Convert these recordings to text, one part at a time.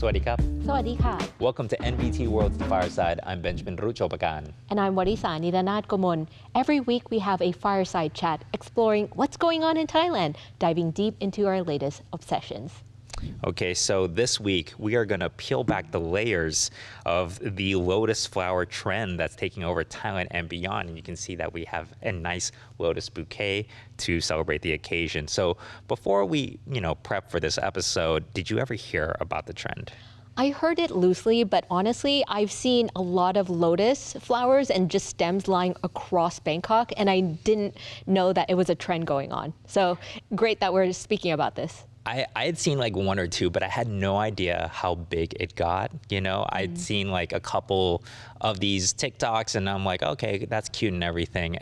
สวัสดีครับ สวัสดีค่ะ Welcome to NBT World's The Fireside. I'm Benjamin Ruchopakan. And I'm Warisa Nidanat Gomon. Every week we have a fireside chat exploring what's going on in Thailand, diving deep into our latest obsessions. Okay, so this week we are going to peel back the layers of the lotus flower trend that's taking over Thailand and beyond. And you can see that we have a nice lotus bouquet to celebrate the occasion. So before we, prep for this episode, did you ever hear about the trend? I heard it loosely, but honestly, I've seen a lot of lotus flowers and just stems lying across Bangkok, and I didn't know that it was a trend going on. So great that we're speaking about this. I had seen like one or two, but I had no idea how big it got. I'd seen like a couple of these TikToks and I'm like, okay, that's cute and everything.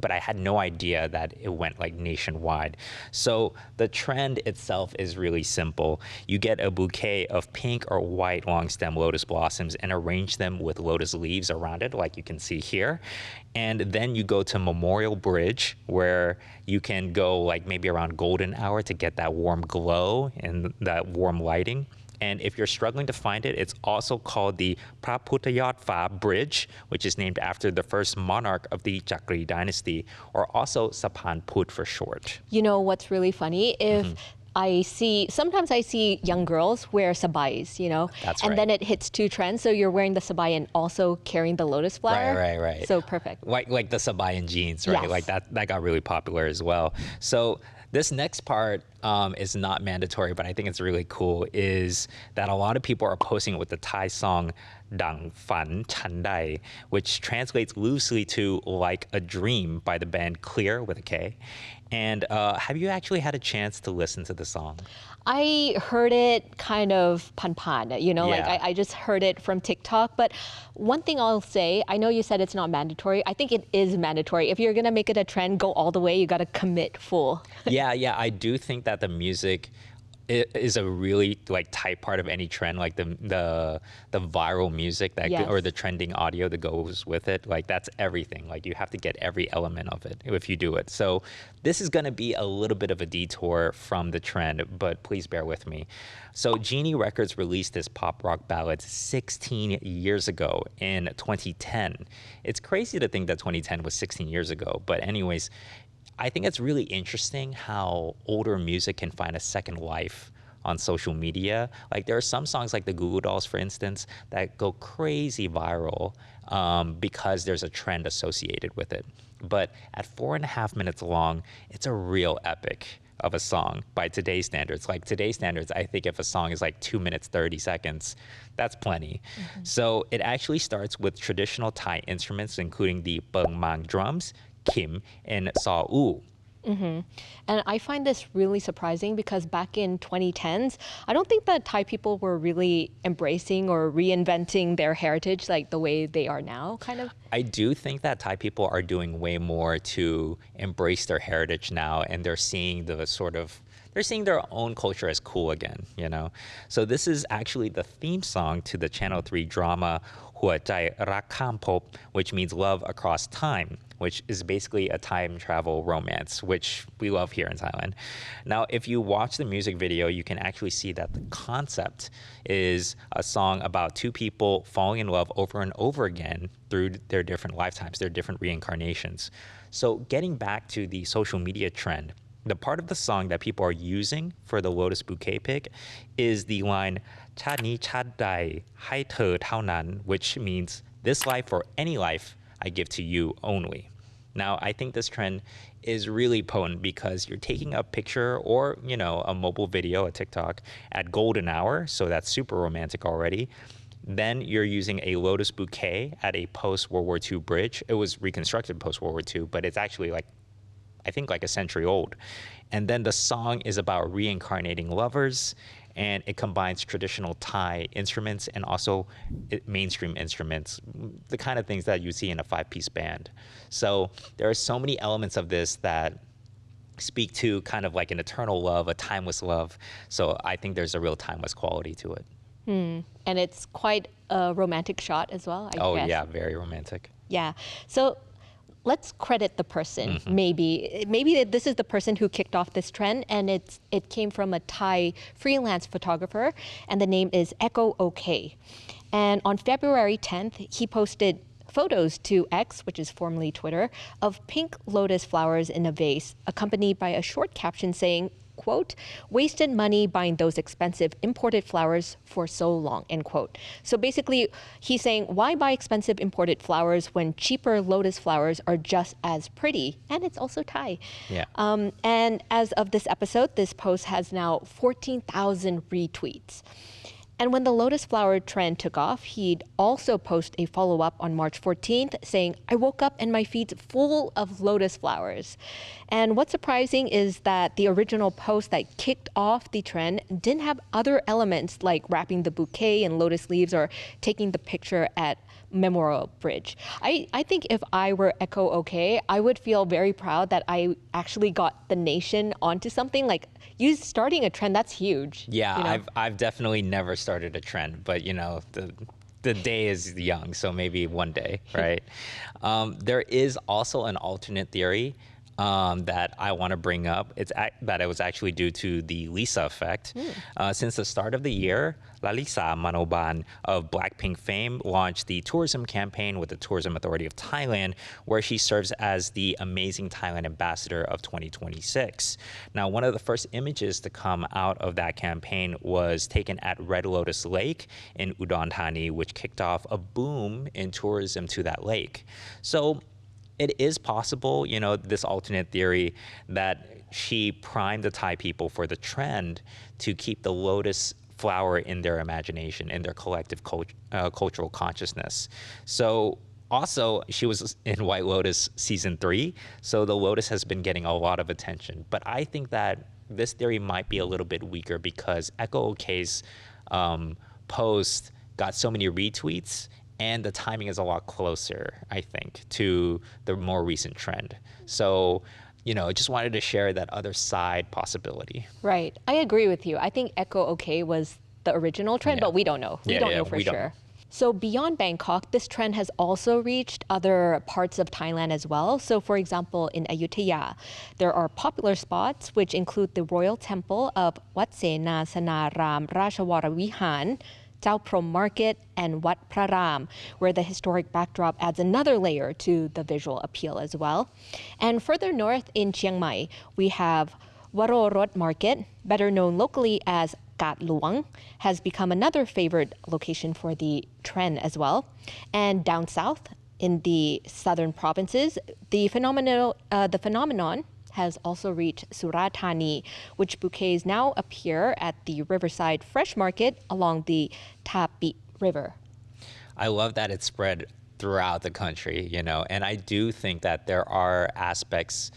But I had no idea that it went like nationwide. So the trend itself is really simple. You get a bouquet of pink or white long stem lotus blossoms and arrange them with lotus leaves around it, like you can see here. And then you go to Memorial Bridge, where you can go like maybe around golden hour to get that warm glow and that warm lighting. And if you're struggling to find it, it's also called the Phra Pha Bridge, which is named after the first monarch of the Chakri dynasty, or also Saphan Phut for short. You know what's really funny? Sometimes I see young girls wear sabais, That's and right. then it hits two trends. So you're wearing the sabai and also carrying the lotus flower. Right. So perfect. Like the sabayan jeans, right? Yes. Like that got really popular as well. So this next part is not mandatory, but I think it's really cool, is that a lot of people are posting it with the Thai song Dang Fan Chan Dai, which translates loosely to like a dream by the band Clear with a K. And have you actually had a chance to listen to the song? I heard it kind of pan, like I just heard it from TikTok. But one thing I'll say, I know you said it's not mandatory. I think it is mandatory. If you're going to make it a trend, go all the way. You got to commit full. Yeah. I do think that the music is a really like tight part of any trend, like the viral music that Yes. or the trending audio that goes with it. Like that's everything. Like you have to get every element of it if you do it. So this is going to be a little bit of a detour from the trend, but please bear with me. So Genie Records released this pop rock ballad 16 years ago in 2010. It's crazy to think that 2010 was 16 years ago, but anyways, I think it's really interesting how older music can find a second life on social media. Like there are some songs like the Goo Goo Dolls, for instance, that go crazy viral because there's a trend associated with it. But at 4.5 minutes long, it's a real epic of a song by today's standards. Like today's standards, I think if a song is like 2 minutes, 30 seconds, that's plenty. Mm-hmm. So it actually starts with traditional Thai instruments, including the Peung Mang drums, Kim, and Saw U. Mm-hmm. And I find this really surprising because back in 2010s, I don't think that Thai people were really embracing or reinventing their heritage like the way they are now, kind of. I do think that Thai people are doing way more to embrace their heritage now, and they're seeing their own culture as cool again, So this is actually the theme song to the Channel 3 drama Hua Chai Rak Kham Pop, which means love across time, which is basically a time travel romance, which we love here in Thailand. Now, if you watch the music video, you can actually see that the concept is a song about two people falling in love over and over again through their different lifetimes, their different reincarnations. So getting back to the social media trend, the part of the song that people are using for the Lotus Bouquet pic is the line Chad Ni Chad Dai Hai Theu Thao Nan, which means this life or any life I give to you only. Now, I think this trend is really potent because you're taking a picture or, a mobile video, a TikTok, at golden hour, so that's super romantic already. Then you're using a lotus bouquet at a post-World War II bridge. It was reconstructed post-World War II, but it's actually like a century old. And then the song is about reincarnating lovers, and it combines traditional Thai instruments and also mainstream instruments, the kind of things that you see in a 5-piece band. So there are so many elements of this that speak to kind of like an eternal love, a timeless love. So I think there's a real timeless quality to it. And it's quite a romantic shot as well, I guess. Yeah, very romantic. Yeah. So let's credit the person. Maybe this is the person who kicked off this trend, and it came from a Thai freelance photographer, and the name is Echo OK. And on February 10th, he posted photos to X, which is formerly Twitter, of pink lotus flowers in a vase, accompanied by a short caption saying, quote, wasted money buying those expensive imported flowers for so long, end quote. So basically, he's saying, why buy expensive imported flowers when cheaper lotus flowers are just as pretty? And it's also Thai. Yeah. And as of this episode, this post has now 14,000 retweets. And when the lotus flower trend took off, he'd also post a follow-up on March 14th saying, I woke up and my feed's full of lotus flowers. And what's surprising is that the original post that kicked off the trend didn't have other elements like wrapping the bouquet in lotus leaves or taking the picture at Memorial Bridge. I think if I were Echo OK, I would feel very proud that I actually got the nation onto something. Like, you starting a trend, that's huge. Yeah, you know? I've definitely never started a trend, but the day is young, so maybe one day, right? There is also an alternate theory that I want to bring up. That it was actually due to the Lisa effect. Since the start of the year, Lalisa Manoban of Blackpink fame launched the tourism campaign with the Tourism Authority of Thailand, where she serves as the Amazing Thailand Ambassador of 2026. Now, one of the first images to come out of that campaign was taken at Red Lotus Lake in Udon Thani, which kicked off a boom in tourism to that lake. So it is possible, this alternate theory that she primed the Thai people for the trend to keep the lotus flower in their imagination, in their collective cultural consciousness. So also, she was in White Lotus season 3, so the lotus has been getting a lot of attention. But I think that this theory might be a little bit weaker because Echo OK's post got so many retweets, and the timing is a lot closer, I think, to the more recent trend. So, just wanted to share that other side possibility. Right. I agree with you. I think Echo OK was the original trend, but we don't know. We don't know for sure. So beyond Bangkok, this trend has also reached other parts of Thailand as well. So for example, in Ayutthaya, there are popular spots which include the Royal Temple of Wat Sena Sanaram Rashawara Vihan, Chao Prom Market, and Wat Praram, where the historic backdrop adds another layer to the visual appeal as well. And further north in Chiang Mai, we have Warorot Market, better known locally as Kat Luang, has become another favorite location for the trend as well. And down south, in the southern provinces, the phenomenon has also reached Surat Thani, which bouquets now appear at the Riverside Fresh Market along the Tapi River. I love that it's spread throughout the country, and I do think that there are aspects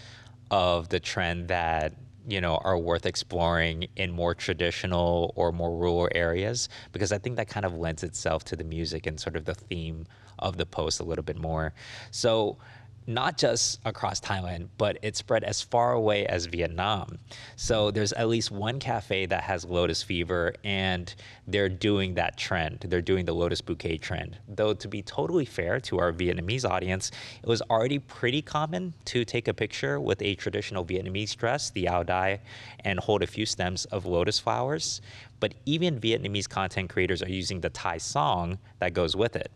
of the trend that are worth exploring in more traditional or more rural areas, because I think that kind of lends itself to the music and sort of the theme of the post a little bit more. So not just across Thailand, but it spread as far away as Vietnam. So there's at least one cafe that has lotus fever, and they're doing that trend. They're doing the lotus bouquet trend. Though to be totally fair to our Vietnamese audience, it was already pretty common to take a picture with a traditional Vietnamese dress, the ao dai, and hold a few stems of lotus flowers. But even Vietnamese content creators are using the Thai song that goes with it.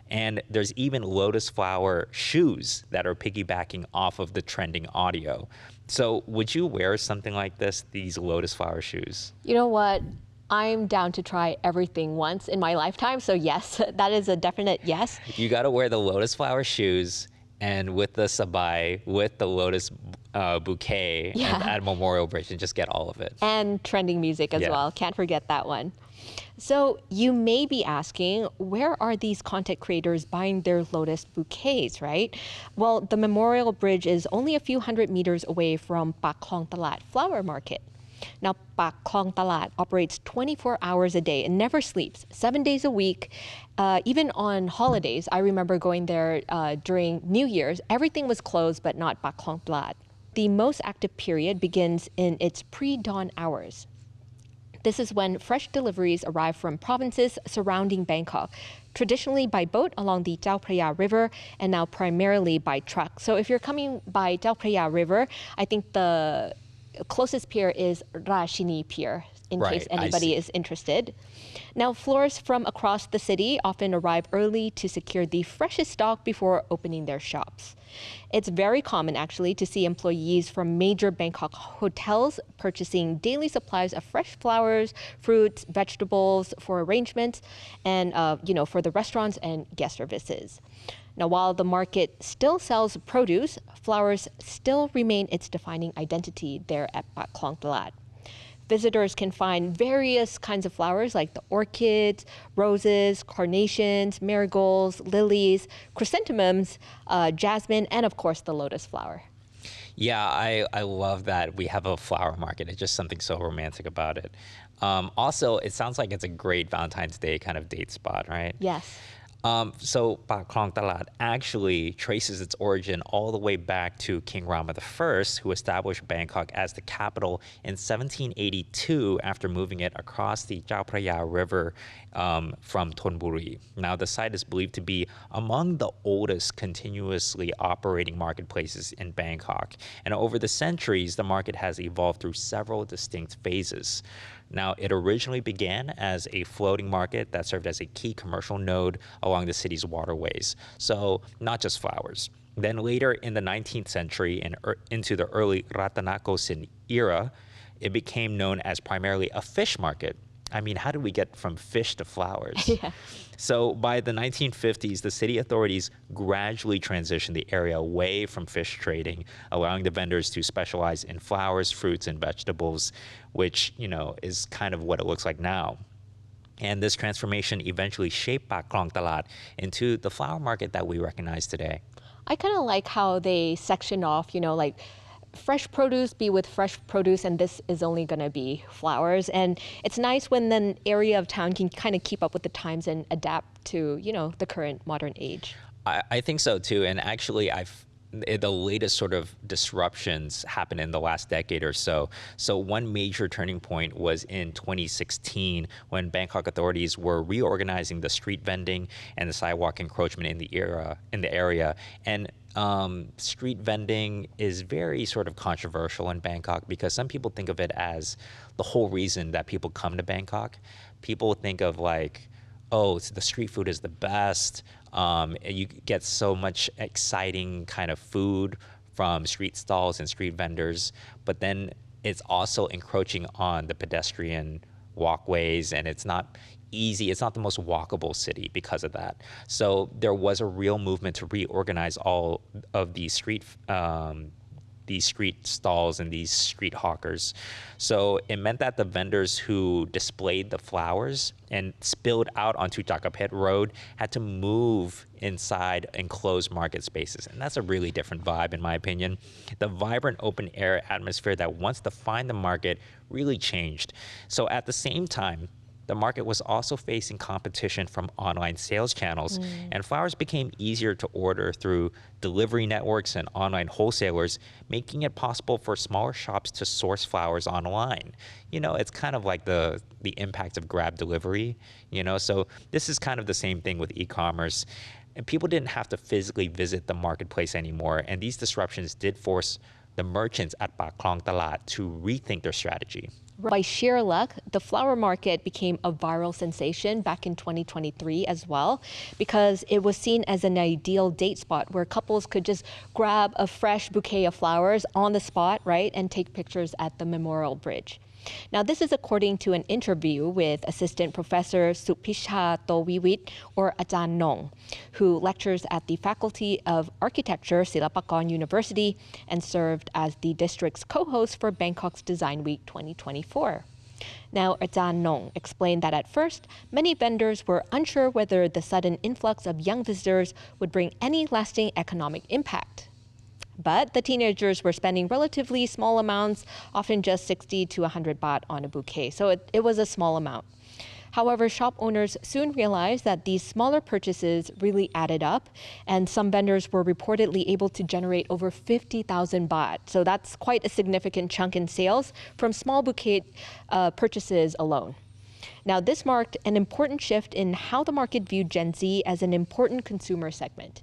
And there's even lotus flower shoes that are piggybacking off of the trending audio. So would you wear something like this, these lotus flower shoes? You know what? I'm down to try everything once in my lifetime. So yes, that is a definite yes. You got to wear the lotus flower shoes and with the sabai, with the lotus bouquet, and at Memorial Bridge, and just get all of it. And trending music as well. Can't forget that one. So you may be asking, where are these content creators buying their lotus bouquets, right? Well, the Memorial Bridge is only a few hundred meters away from Pak Khlong Talat flower market. Now, Pak Khlong Talat operates 24 hours a day and never sleeps, 7 days a week. Even on holidays, I remember going there during New Year's. Everything was closed, but not Pak Khlong Talat. The most active period begins in its pre-dawn hours. This is when fresh deliveries arrive from provinces surrounding Bangkok, traditionally by boat along the Chao Phraya River and now primarily by truck. So if you're coming by Chao Phraya River, I think the closest pier is Rashini Pier, in case anybody is interested. Now, florists from across the city often arrive early to secure the freshest stock before opening their shops. It's very common, actually, to see employees from major Bangkok hotels purchasing daily supplies of fresh flowers, fruits, vegetables for arrangements, and for the restaurants and guest services. Now, while the market still sells produce, flowers still remain its defining identity there at Pak Khlong Talat. Visitors can find various kinds of flowers like the orchids, roses, carnations, marigolds, lilies, chrysanthemums, jasmine, and of course the lotus flower. Yeah, I love that we have a flower market. It's just something so romantic about it. Also, it sounds like it's a great Valentine's Day kind of date spot, right? Yes. So Pak Khlong Talat actually traces its origin all the way back to King Rama I, who established Bangkok as the capital in 1782 after moving it across the Chao Phraya River from Thonburi. Now, the site is believed to be among the oldest continuously operating marketplaces in Bangkok. And over the centuries, the market has evolved through several distinct phases. Now, it originally began as a floating market that served as a key commercial node along the city's waterways. So, not just flowers. Then later in the 19th century and into the early Ratanakosin era, it became known as primarily a fish market. I mean, how do we get from fish to flowers? Yeah. So by the 1950s, the city authorities gradually transitioned the area away from fish trading, allowing the vendors to specialize in flowers, fruits, and vegetables, which, is kind of what it looks like now. And this transformation eventually shaped Pak Khlong Talat into the flower market that we recognize today. I kind of like how they section off, like fresh produce be with fresh produce, and this is only going to be flowers. And it's nice when an area of town can kind of keep up with the times and adapt to, the current modern age. I think so too. And actually, the latest sort of disruptions happened in the last decade or so. So one major turning point was in 2016 when Bangkok authorities were reorganizing the street vending and the sidewalk encroachment in the area. And street vending is very sort of controversial in Bangkok because some people think of it as the whole reason that people come to Bangkok. People think of like, oh, the street food is the best. You get so much exciting kind of food from street stalls and street vendors, but then it's also encroaching on the pedestrian walkways, and it's not easy. It's not the most walkable city because of that. So there was a real movement to reorganize all of these street stalls and these street hawkers. So it meant that the vendors who displayed the flowers and spilled out onto Jakapet Road had to move inside enclosed market spaces. And that's a really different vibe, in my opinion. The vibrant open air atmosphere that once defined the market really changed. So at the same time, the market was also facing competition from online sales channels, and flowers became easier to order through delivery networks and online wholesalers, making it possible for smaller shops to source flowers online. It's kind of like the impact of Grab delivery, so this is kind of the same thing with e-commerce. And people didn't have to physically visit the marketplace anymore, and these disruptions did force the merchants at Pak Khlong Talat to rethink their strategy. By sheer luck, the flower market became a viral sensation back in 2023 as well, because it was seen as an ideal date spot where couples could just grab a fresh bouquet of flowers on the spot, right, and take pictures at the Memorial Bridge. Now, this is according to an interview with Assistant Professor Supisha Towiwit, or Ajahn Nong, who lectures at the Faculty of Architecture, Silpakorn University, and served as the district's co-host for Bangkok's Design Week 2024. Now, Ajahn Nong explained that at first, many vendors were unsure whether the sudden influx of young visitors would bring any lasting economic impact. But the teenagers were spending relatively small amounts, often just 60 to 100 baht on a bouquet. So it was a small amount. However, shop owners soon realized that these smaller purchases really added up, and some vendors were reportedly able to generate over 50,000 baht. So that's quite a significant chunk in sales from small bouquet purchases alone. Now, this marked an important shift in how the market viewed Gen Z as an important consumer segment.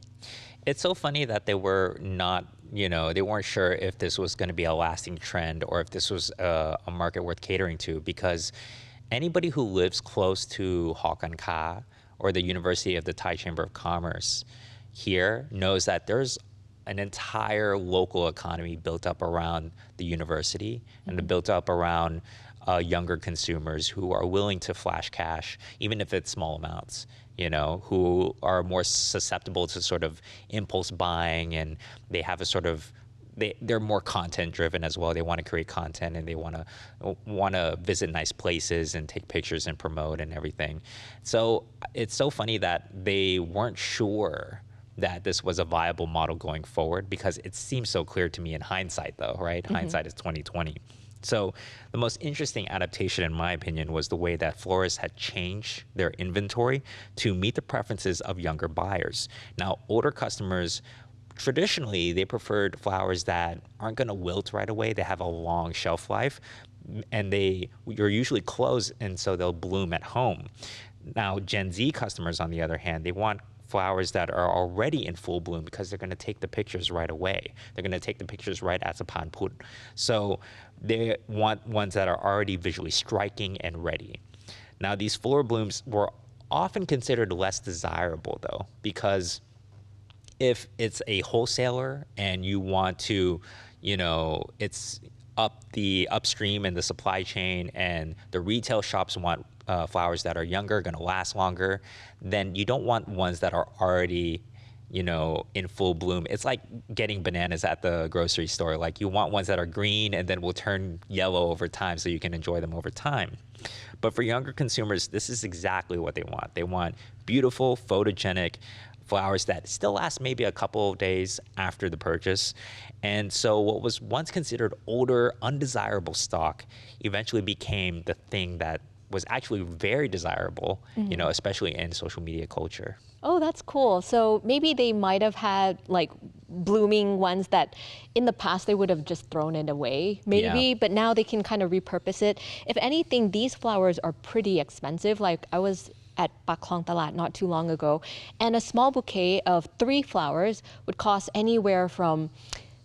It's so funny that they were not, they weren't sure if this was going to be a lasting trend or if this was a market worth catering to, because anybody who lives close to Hokan Ka or the University of the Thai Chamber of Commerce here knows that there's an entire local economy built up around the university and built up around younger consumers who are willing to flash cash, even if it's small amounts, who are more susceptible to sort of impulse buying, and they have a sort of, they're more content driven as well. They want to create content and they want to visit nice places and take pictures and promote and everything. So it's so funny that they weren't sure that this was a viable model going forward, because it seems so clear to me in hindsight though, right? Hindsight is 2020. So the most interesting adaptation, in my opinion, was the way that florists had changed their inventory to meet the preferences of younger buyers. Now, older customers, traditionally, they preferred flowers that aren't going to wilt right away. They have a long shelf life, and you're usually closed, and so they'll bloom at home. Now, Gen Z customers, on the other hand, they want flowers that are already in full bloom because they're going to take the pictures right away. They're going to take the pictures right at Saphan Phut. So they want ones that are already visually striking and ready. Now, these fuller blooms were often considered less desirable, though, because if it's a wholesaler and you want to, it's up the upstream in the supply chain, and the retail shops want flowers that are younger, going to last longer, then you don't want ones that are already, in full bloom. It's like getting bananas at the grocery store. Like, you want ones that are green and then will turn yellow over time so you can enjoy them over time. But for younger consumers, this is exactly what they want. They want beautiful, photogenic flowers that still last maybe a couple of days after the purchase. And so what was once considered older, undesirable stock eventually became the thing that was actually very desirable, especially in social media culture. Oh, that's cool. So maybe they might have had like blooming ones that in the past they would have just thrown it away, maybe, but now they can kind of repurpose it. If anything, these flowers are pretty expensive. Like, I was at Pak Khlong Talat not too long ago, and a small bouquet of 3 flowers would cost anywhere from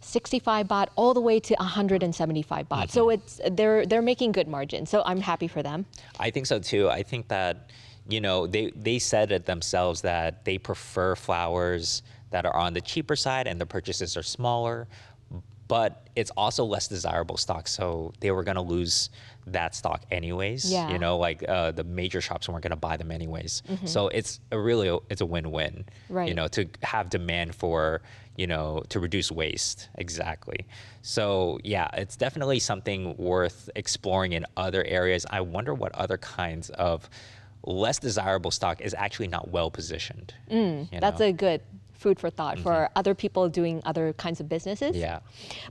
65 baht all the way to 175 baht. So they're making good margins. So I'm happy for them. I think so too. I think that, they said it themselves that they prefer flowers that are on the cheaper side and the purchases are smaller, but it's also less desirable stock. So they were going to lose that stock anyways. Yeah. The major shops weren't going to buy them anyways. So it's a win-win, right. To have demand for, to reduce waste. Exactly. So yeah, it's definitely something worth exploring in other areas. I wonder what other kinds of less desirable stock is actually not well positioned. That's a good food for thought for other people doing other kinds of businesses. Yeah.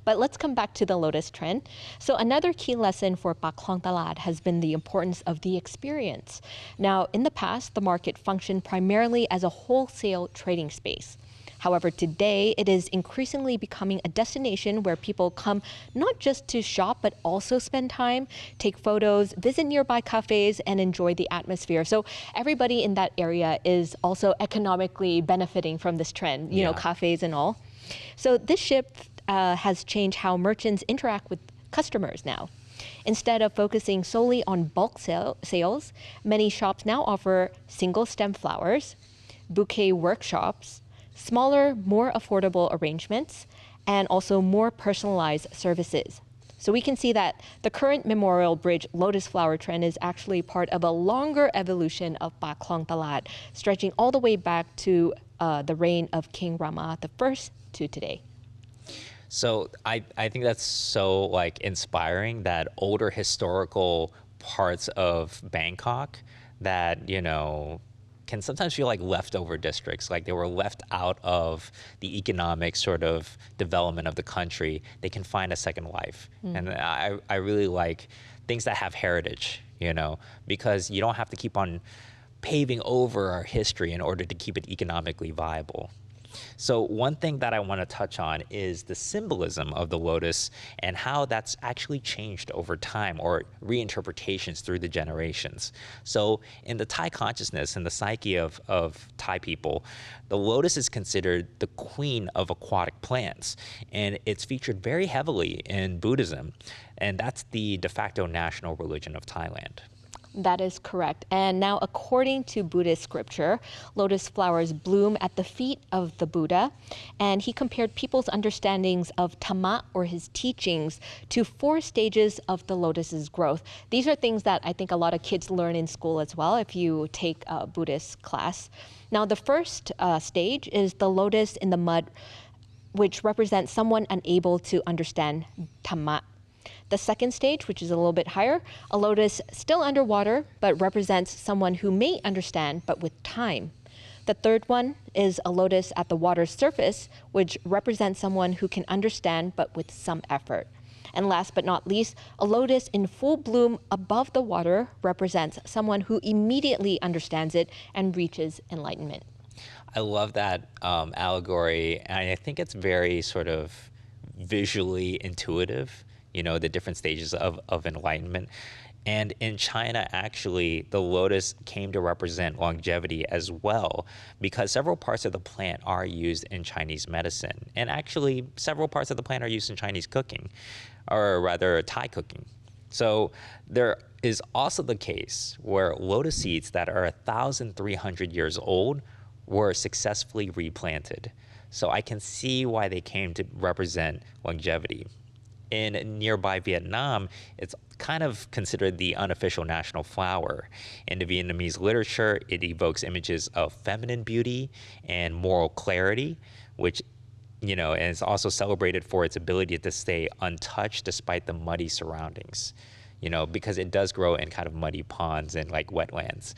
But let's come back to the Lotus trend. So another key lesson for Pak Khlong Talat has been the importance of the experience. Now, in the past, the market functioned primarily as a wholesale trading space. However, today it is increasingly becoming a destination where people come not just to shop, but also spend time, take photos, visit nearby cafes, and enjoy the atmosphere. So everybody in that area is also economically benefiting from this trend, cafes and all. So this shift has changed how merchants interact with customers now. Instead of focusing solely on bulk sales, many shops now offer single stem flowers, bouquet workshops, smaller, more affordable arrangements, and also more personalized services. So we can see that the current Memorial Bridge Lotus flower trend is actually part of a longer evolution of Pak Khlong Talat, stretching all the way back to the reign of King Rama I to today. So I think that's so inspiring, that older historical parts of Bangkok that, can sometimes feel like leftover districts, like they were left out of the economic sort of development of the country. They can find a second life. And I really like things that have heritage, because you don't have to keep on paving over our history in order to keep it economically viable. So one thing that I want to touch on is the symbolism of the lotus and how that's actually changed over time, or reinterpretations through the generations. So in the Thai consciousness and the psyche of Thai people, the lotus is considered the queen of aquatic plants, and it's featured very heavily in Buddhism, and that's the de facto national religion of Thailand. That is correct. And now, according to Buddhist scripture, lotus flowers bloom at the feet of the Buddha. And he compared people's understandings of Dhamma, or his teachings, to 4 stages of the lotus's growth. These are things that I think a lot of kids learn in school as well, if you take a Buddhist class. Now, the first stage is the lotus in the mud, which represents someone unable to understand Dhamma. The second stage, which is a little bit higher, a lotus still underwater, but represents someone who may understand, but with time. The third one is a lotus at the water's surface, which represents someone who can understand, but with some effort. And last but not least, a lotus in full bloom above the water represents someone who immediately understands it and reaches enlightenment. I love that allegory, and I think it's very sort of visually intuitive, the different stages of enlightenment. And in China, actually, the lotus came to represent longevity as well, because several parts of the plant are used in Chinese medicine. And actually, several parts of the plant are used in Chinese cooking, or rather Thai cooking. So there is also the case where lotus seeds that are 1,300 years old were successfully replanted. So I can see why they came to represent longevity. In nearby Vietnam, it's kind of considered the unofficial national flower. In the Vietnamese literature, it evokes images of feminine beauty and moral clarity, which, and it's also celebrated for its ability to stay untouched despite the muddy surroundings, because it does grow in kind of muddy ponds and like wetlands.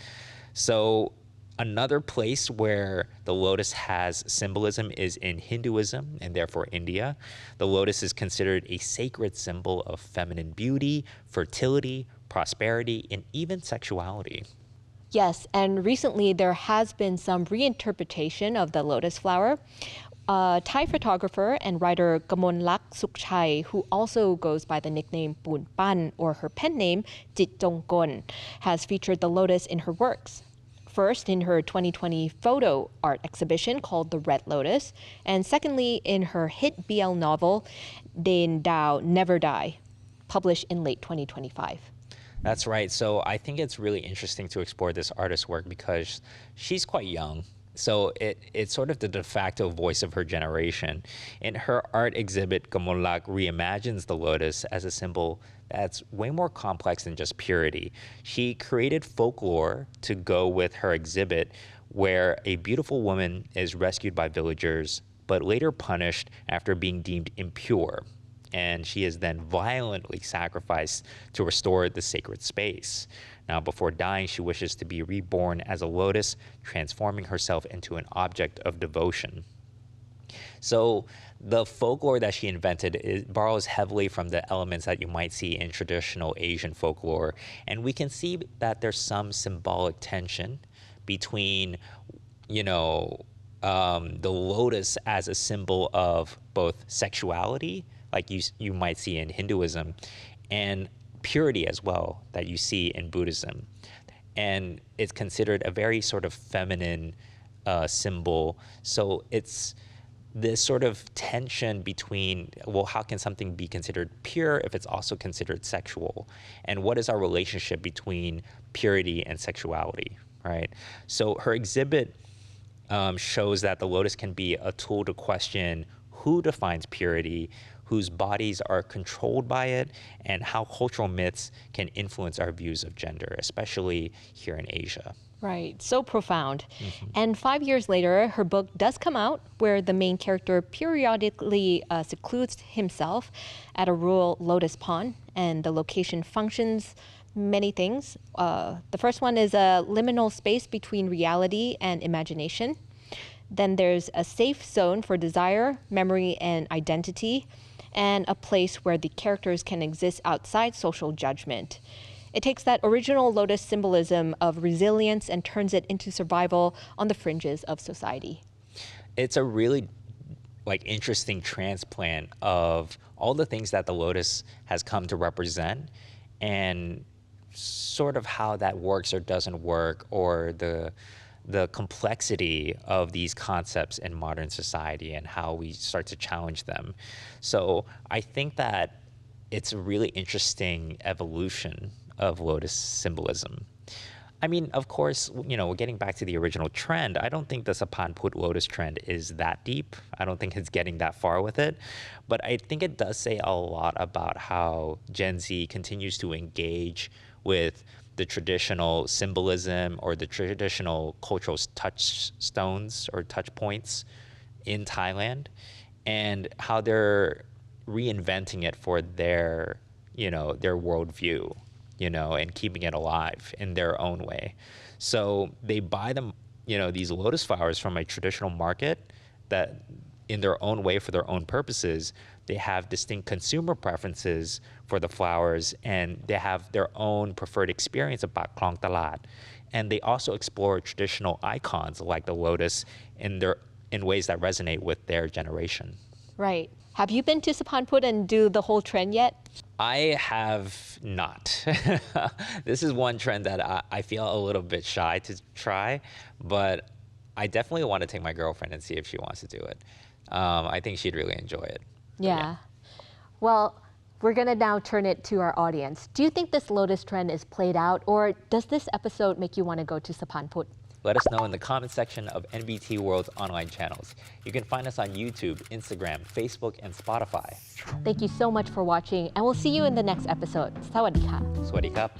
So another place where the lotus has symbolism is in Hinduism, and therefore India. The lotus is considered a sacred symbol of feminine beauty, fertility, prosperity, and even sexuality. Yes, and recently there has been some reinterpretation of the lotus flower. Thai photographer and writer Kamonlak Sukchai, who also goes by the nickname Poon Pan, or her pen name Jit Jongkon, has featured the lotus in her works. First, in her 2020 photo art exhibition called The Red Lotus, and secondly, in her hit BL novel, Den Dao Never Die, published in late 2025. That's right. So I think it's really interesting to explore this artist's work because she's quite young. So it's sort of the de facto voice of her generation. In her art exhibit, Kamonlak reimagines the lotus as a symbol that's way more complex than just purity. She created folklore to go with her exhibit, where a beautiful woman is rescued by villagers, but later punished after being deemed impure. And she is then violently sacrificed to restore the sacred space. Now, before dying, she wishes to be reborn as a lotus, transforming herself into an object of devotion. So the folklore that she invented borrows heavily from the elements that you might see in traditional Asian folklore. And we can see that there's some symbolic tension between, the lotus as a symbol of both sexuality, like you might see in Hinduism, and purity as well, that you see in Buddhism. And it's considered a very sort of feminine symbol. So it's this sort of tension between, well, how can something be considered pure if it's also considered sexual? And what is our relationship between purity and sexuality, right? So her exhibit shows that the lotus can be a tool to question who defines purity, whose bodies are controlled by it, and how cultural myths can influence our views of gender, especially here in Asia. Right, so profound. Mm-hmm. And 5 years later, her book does come out, where the main character periodically secludes himself at a rural lotus pond, and the location functions many things. The first one is a liminal space between reality and imagination. Then there's a safe zone for desire, memory, and identity, and a place where the characters can exist outside social judgment. It takes that original Lotus symbolism of resilience and turns it into survival on the fringes of society. It's a really interesting transplant of all the things that the Lotus has come to represent and sort of how that works or doesn't work, or the complexity of these concepts in modern society and how we start to challenge them. So I think that it's a really interesting evolution of Lotus symbolism. I mean, of course, getting back to the original trend, I don't think the Saphan Phut Lotus trend is that deep. I don't think it's getting that far with it. But I think it does say a lot about how Gen Z continues to engage with the traditional symbolism or the traditional cultural touchstones or touch points in Thailand, and how they're reinventing it for their worldview, and keeping it alive in their own way. So they buy them, these lotus flowers from a traditional market that in their own way for their own purposes. They have distinct consumer preferences for the flowers, and they have their own preferred experience of Pak Khlong Talat. And they also explore traditional icons like the lotus in ways that resonate with their generation. Right. Have you been to Saphan Phut and do the whole trend yet? I have not. This is one trend that I feel a little bit shy to try, but I definitely want to take my girlfriend and see if she wants to do it. I think she'd really enjoy it. Yeah. Well, we're going to now turn it to our audience. Do you think this Lotus trend is played out, or does this episode make you want to go to Saphan Phut? Let us know in the comment section of NBT World's online channels. You can find us on YouTube, Instagram, Facebook, and Spotify. Thank you so much for watching, and we'll see you in the next episode. สวัสดีค่ะ Sawasdee krap.